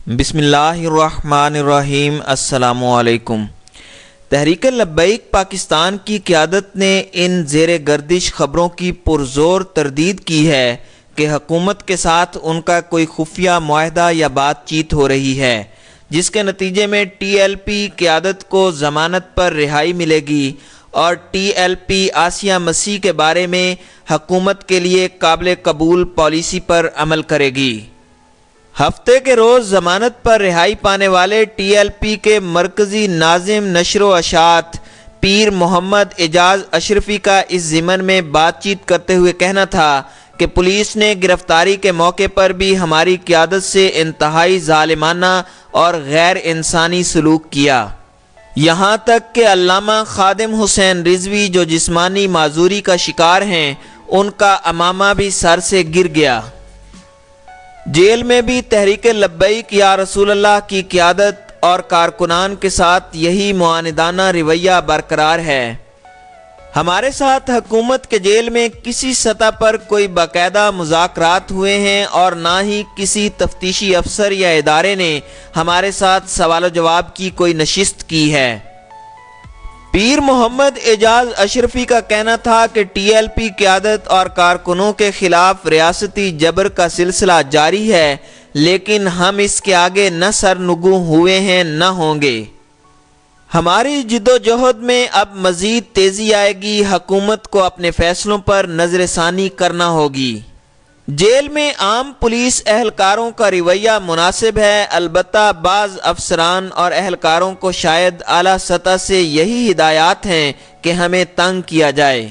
بسم اللہ الرحمن الرحیم۔ السلام علیکم۔ تحریک لبیک پاکستان کی قیادت نے ان زیر گردش خبروں کی پرزور تردید کی ہے کہ حکومت کے ساتھ ان کا کوئی خفیہ معاہدہ یا بات چیت ہو رہی ہے، جس کے نتیجے میں ٹی ایل پی قیادت کو ضمانت پر رہائی ملے گی اور ٹی ایل پی آسیہ مسیح کے بارے میں حکومت کے لیے قابل قبول پالیسی پر عمل کرے گی۔ ہفتے کے روز ضمانت پر رہائی پانے والے ٹی ایل پی کے مرکزی ناظم نشر و اشاعت پیر محمد اعجاز اشرفی کا اس ضمن میں بات چیت کرتے ہوئے کہنا تھا کہ پولیس نے گرفتاری کے موقع پر بھی ہماری قیادت سے انتہائی ظالمانہ اور غیر انسانی سلوک کیا، یہاں تک کہ علامہ خادم حسین رضوی جو جسمانی معذوری کا شکار ہیں، ان کا امامہ بھی سر سے گر گیا۔ جیل میں بھی تحریک لبیک یا رسول اللہ کی قیادت اور کارکنان کے ساتھ یہی معاندانہ رویہ برقرار ہے۔ ہمارے ساتھ حکومت کے جیل میں کسی سطح پر کوئی باقاعدہ مذاکرات ہوئے ہیں اور نہ ہی کسی تفتیشی افسر یا ادارے نے ہمارے ساتھ سوال و جواب کی کوئی نشست کی ہے۔ پیر محمد اعجاز اشرفی کا کہنا تھا کہ ٹی ایل پی قیادت اور کارکنوں کے خلاف ریاستی جبر کا سلسلہ جاری ہے، لیکن ہم اس کے آگے نہ سرنگوں ہوئے ہیں نہ ہوں گے۔ ہماری جد و جہد میں اب مزید تیزی آئے گی، حکومت کو اپنے فیصلوں پر نظر ثانی کرنا ہوگی۔ جیل میں عام پولیس اہلکاروں کا رویہ مناسب ہے، البتہ بعض افسران اور اہلکاروں کو شاید اعلیٰ سطح سے یہی ہدایات ہیں کہ ہمیں تنگ کیا جائے۔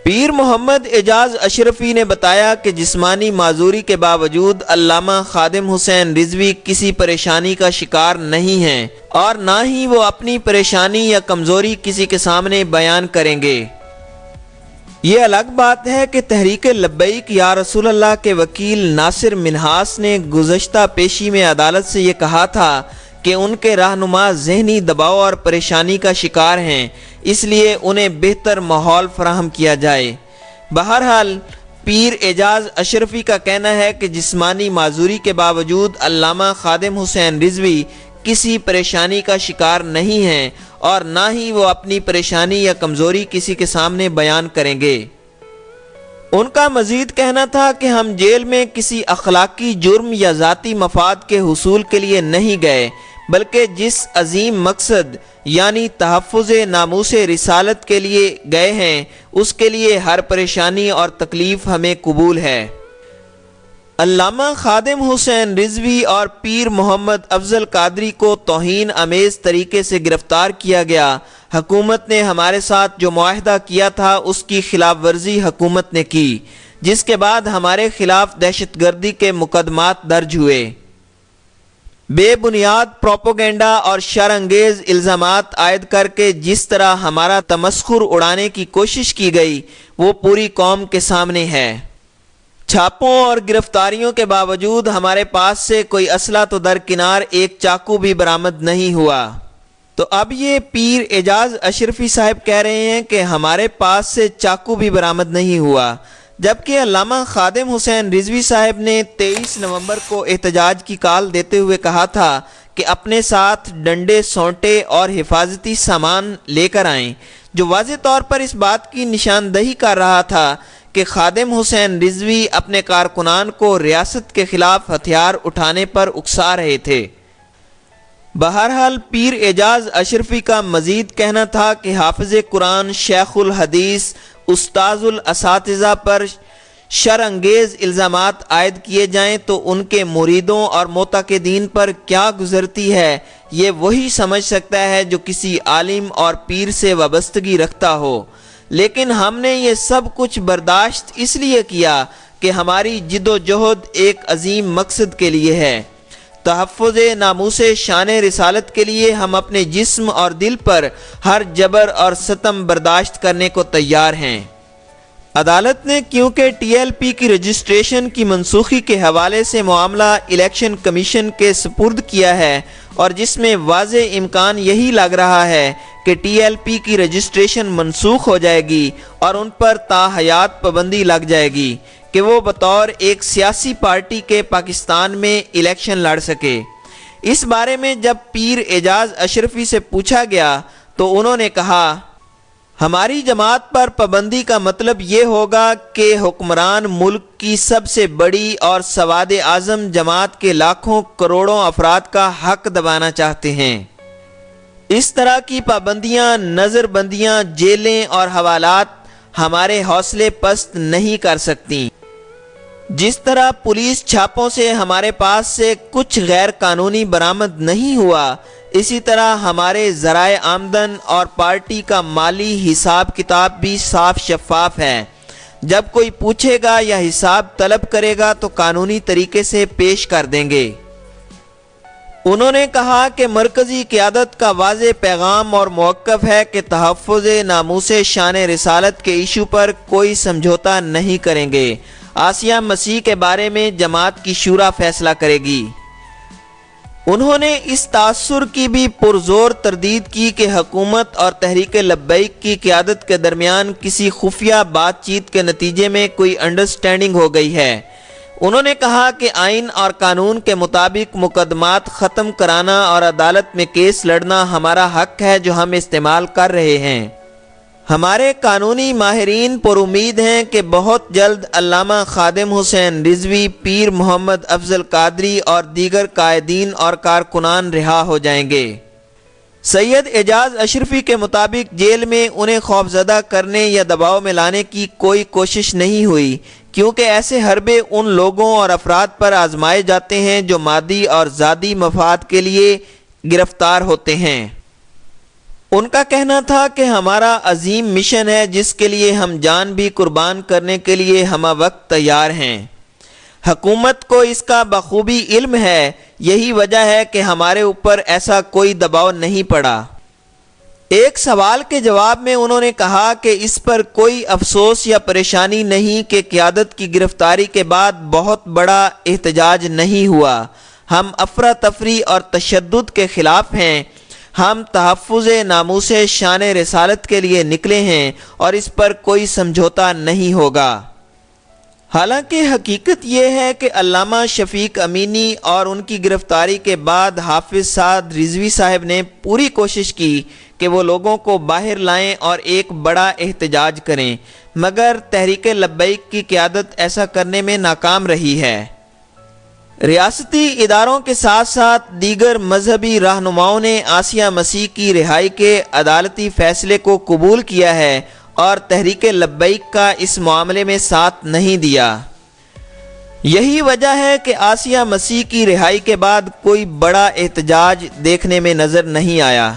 پیر محمد اعجاز اشرفی نے بتایا کہ جسمانی معذوری کے باوجود علامہ خادم حسین رضوی کسی پریشانی کا شکار نہیں ہیں اور نہ ہی وہ اپنی پریشانی یا کمزوری کسی کے سامنے بیان کریں گے۔ یہ الگ بات ہے کہ تحریک لبیک یا رسول اللہ کے وکیل ناصر منہاس نے گزشتہ پیشی میں عدالت سے یہ کہا تھا کہ ان کے رہنما ذہنی دباؤ اور پریشانی کا شکار ہیں، اس لیے انہیں بہتر ماحول فراہم کیا جائے۔ بہرحال پیر اعجاز اشرفی کا کہنا ہے کہ جسمانی معذوری کے باوجود علامہ خادم حسین رضوی کسی پریشانی کا شکار نہیں ہیں اور نہ ہی وہ اپنی پریشانی یا کمزوری کسی کے سامنے بیان کریں گے۔ ان کا مزید کہنا تھا کہ ہم جیل میں کسی اخلاقی جرم یا ذاتی مفاد کے حصول کے لیے نہیں گئے، بلکہ جس عظیم مقصد یعنی تحفظ ناموس رسالت کے لیے گئے ہیں، اس کے لیے ہر پریشانی اور تکلیف ہمیں قبول ہے۔ علامہ خادم حسین رضوی اور پیر محمد افضل قادری کو توہین آمیز طریقے سے گرفتار کیا گیا۔ حکومت نے ہمارے ساتھ جو معاہدہ کیا تھا اس کی خلاف ورزی حکومت نے کی، جس کے بعد ہمارے خلاف دہشت گردی کے مقدمات درج ہوئے۔ بے بنیاد پروپیگنڈا اور شر انگیز الزامات عائد کر کے جس طرح ہمارا تمسخر اڑانے کی کوشش کی گئی، وہ پوری قوم کے سامنے ہے۔ چھاپوں اور گرفتاریوں کے باوجود ہمارے پاس سے کوئی اسلحہ تو درکنار ایک چاقو بھی برآمد نہیں ہوا۔ تو اب یہ پیر اعجاز اشرفی صاحب کہہ رہے ہیں کہ ہمارے پاس سے چاقو بھی برآمد نہیں ہوا، جبکہ علامہ خادم حسین رضوی صاحب نے 23 نومبر کو احتجاج کی کال دیتے ہوئے کہا تھا کہ اپنے ساتھ ڈنڈے، سونٹے اور حفاظتی سامان لے کر آئیں، جو واضح طور پر اس بات کی نشاندہی کر رہا تھا کہ خادم حسین رضوی اپنے کارکنان کو ریاست کے خلاف ہتھیار اٹھانے پر اکسا رہے تھے۔ بہرحال پیر اعجاز اشرفی کا مزید کہنا تھا کہ حافظ قرآن، شیخ الحدیث، استاذ الاساتذہ پر شر انگیز الزامات عائد کیے جائیں تو ان کے مریدوں اور معتقدین پر کیا گزرتی ہے، یہ وہی سمجھ سکتا ہے جو کسی عالم اور پیر سے وابستگی رکھتا ہو۔ لیکن ہم نے یہ سب کچھ برداشت اس لیے کیا کہ ہماری جد و جہد ایک عظیم مقصد کے لیے ہے۔ تحفظ ناموس شان رسالت کے لیے ہم اپنے جسم اور دل پر ہر جبر اور ستم برداشت کرنے کو تیار ہیں۔ عدالت نے کیونکہ ٹی ایل پی کی رجسٹریشن کی منسوخی کے حوالے سے معاملہ الیکشن کمیشن کے سپرد کیا ہے، اور جس میں واضح امکان یہی لگ رہا ہے کہ ٹی ایل پی کی رجسٹریشن منسوخ ہو جائے گی اور ان پر تا حیات پابندی لگ جائے گی، کہ وہ بطور ایک سیاسی پارٹی کے پاکستان میں الیکشن لڑ سکے۔ اس بارے میں جب پیر اعجاز اشرفی سے پوچھا گیا تو انہوں نے کہا، ہماری جماعت پر پابندی کا مطلب یہ ہوگا کہ حکمران ملک کی سب سے بڑی اور سواد اعظم جماعت کے لاکھوں کروڑوں افراد کا حق دبانا چاہتے ہیں۔ اس طرح کی پابندیاں، نظر بندیاں، جیلیں اور حوالات ہمارے حوصلے پست نہیں کر سکتی۔ جس طرح پولیس چھاپوں سے ہمارے پاس سے کچھ غیر قانونی برآمد نہیں ہوا، اسی طرح ہمارے ذرائع آمدن اور پارٹی کا مالی حساب کتاب بھی صاف شفاف ہے۔ جب کوئی پوچھے گا یا حساب طلب کرے گا تو قانونی طریقے سے پیش کر دیں گے۔ انہوں نے کہا کہ مرکزی قیادت کا واضح پیغام اور موقف ہے کہ تحفظ ناموس شان رسالت کے ایشو پر کوئی سمجھوتا نہیں کریں گے۔ آسیہ مسیح کے بارے میں جماعت کی شورا فیصلہ کرے گی۔ انہوں نے اس تاثر کی بھی پرزور تردید کی کہ حکومت اور تحریک لبیک کی قیادت کے درمیان کسی خفیہ بات چیت کے نتیجے میں کوئی انڈرسٹینڈنگ ہو گئی ہے۔ انہوں نے کہا کہ آئین اور قانون کے مطابق مقدمات ختم کرانا اور عدالت میں کیس لڑنا ہمارا حق ہے جو ہم استعمال کر رہے ہیں۔ ہمارے قانونی ماہرین پر امید ہیں کہ بہت جلد علامہ خادم حسین رضوی، پیر محمد افضل قادری اور دیگر قائدین اور کارکنان رہا ہو جائیں گے۔ سید اعجاز اشرفی کے مطابق جیل میں انہیں خوفزدہ کرنے یا دباؤ میں لانے کی کوئی کوشش نہیں ہوئی، کیونکہ ایسے حربے ان لوگوں اور افراد پر آزمائے جاتے ہیں جو مادی اور ذاتی مفاد کے لیے گرفتار ہوتے ہیں۔ ان کا کہنا تھا کہ ہمارا عظیم مشن ہے جس کے لیے ہم جان بھی قربان کرنے کے لیے ہمہ وقت تیار ہیں۔ حکومت کو اس کا بخوبی علم ہے، یہی وجہ ہے کہ ہمارے اوپر ایسا کوئی دباؤ نہیں پڑا۔ ایک سوال کے جواب میں انہوں نے کہا کہ اس پر کوئی افسوس یا پریشانی نہیں کہ قیادت کی گرفتاری کے بعد بہت بڑا احتجاج نہیں ہوا۔ ہم افراتفری اور تشدد کے خلاف ہیں۔ ہم تحفظ ناموس شان رسالت کے لیے نکلے ہیں اور اس پر کوئی سمجھوتا نہیں ہوگا۔ حالانکہ حقیقت یہ ہے کہ علامہ شفیق امینی اور ان کی گرفتاری کے بعد حافظ سعد رضوی صاحب نے پوری کوشش کی کہ وہ لوگوں کو باہر لائیں اور ایک بڑا احتجاج کریں، مگر تحریک لبیک کی قیادت ایسا کرنے میں ناکام رہی ہے۔ ریاستی اداروں کے ساتھ ساتھ دیگر مذہبی رہنماؤں نے آسیہ مسیح کی رہائی کے عدالتی فیصلے کو قبول کیا ہے اور تحریک لبیک کا اس معاملے میں ساتھ نہیں دیا۔ یہی وجہ ہے کہ آسیہ مسیح کی رہائی کے بعد کوئی بڑا احتجاج دیکھنے میں نظر نہیں آیا۔